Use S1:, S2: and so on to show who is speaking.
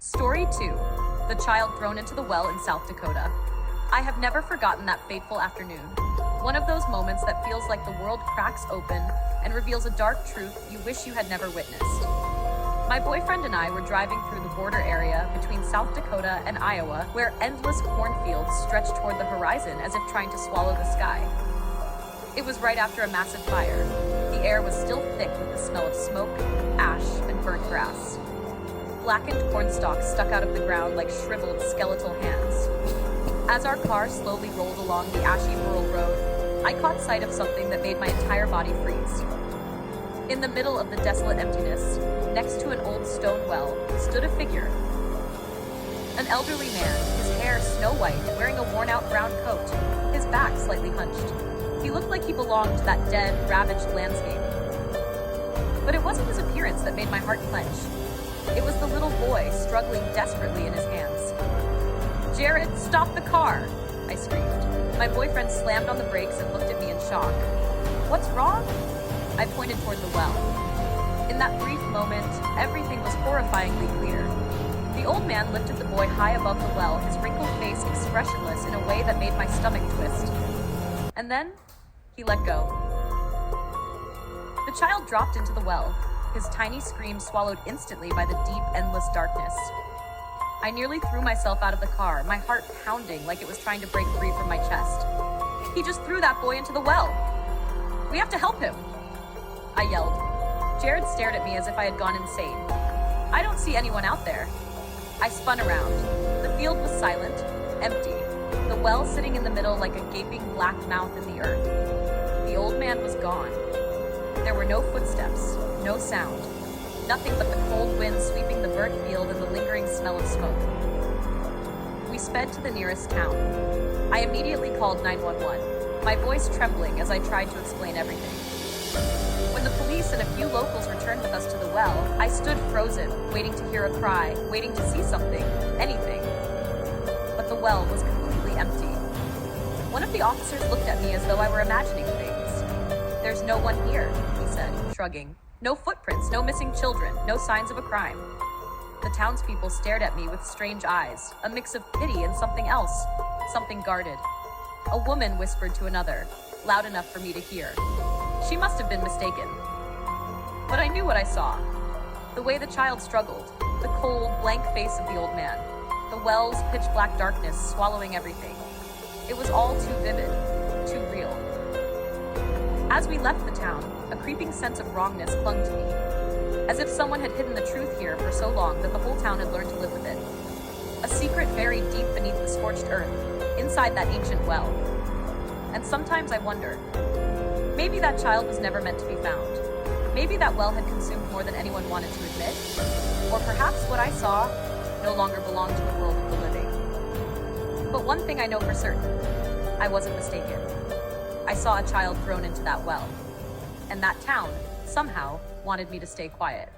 S1: Story 2. The child thrown into the well in South Dakota. I have never forgotten that fateful afternoon. One of those moments that feels like the world cracks open and reveals a dark truth you wish you had never witnessed. My boyfriend and I were driving through the border area between South Dakota and Iowa, where endless cornfields stretched toward the horizon as if trying to swallow the sky. It was right after a massive fire. The air was still thick with the smell of smoke, ash, and burnt grass. Blackened corn stalks stuck out of the ground like shriveled skeletal hands. As our car slowly rolled along the ashy rural road, I caught sight of something that made my entire body freeze. In the middle of the desolate emptiness, next to an old stone well, stood a figure. An elderly man, his hair snow white, wearing a worn-out brown coat, his back slightly hunched. He looked like he belonged to that dead, ravaged landscape. But it wasn't his appearance that made my heart clench. It was the little boy struggling desperately in his hands. "Jared, stop the car!" I screamed. My boyfriend slammed on the brakes and looked at me in shock. "What's wrong?" I pointed toward the well. In that brief moment, everything was horrifyingly clear. The old man lifted the boy high above the well, his wrinkled face expressionless in a way that made my stomach twist. And then, he let go. The child dropped into the well, his tiny scream swallowed instantly by the deep, endless darkness. I nearly threw myself out of the car, my heart pounding like it was trying to break free from my chest. "He just threw that boy into the well! We have to help him!" I yelled. Jared stared at me as if I had gone insane. "I don't see anyone out there." I spun around. The field was silent, empty, the well sitting in the middle like a gaping black mouth in the earth. The old man was gone. There were no footsteps, no sound, nothing but the cold wind sweeping the burnt field and the lingering smell of smoke. We sped to the nearest town. I immediately called 911, my voice trembling as I tried to explain everything. When the police and a few locals returned with us to the well, I stood frozen, waiting to hear a cry, waiting to see something, anything. But the well was completely empty. One of the officers looked at me as though I were imagining things. "There's no one here," he said, shrugging. "No footprints, no missing children, no signs of a crime." The townspeople stared at me with strange eyes, a mix of pity and something else, something guarded. A woman whispered to another, loud enough for me to hear. She must have been mistaken. But I knew what I saw. The way the child struggled, the cold, blank face of the old man, the well's pitch-black darkness swallowing everything. It was all too vivid, too real. As we left the town, a creeping sense of wrongness clung to me, as if someone had hidden the truth here for so long that the whole town had learned to live with it. A secret buried deep beneath the scorched earth, inside that ancient well. And sometimes I wonder, maybe that child was never meant to be found. Maybe that well had consumed more than anyone wanted to admit. Or perhaps what I saw no longer belonged to the world of the living. But one thing I know for certain, I wasn't mistaken. I saw a child thrown into that well. And that town, somehow, wanted me to stay quiet.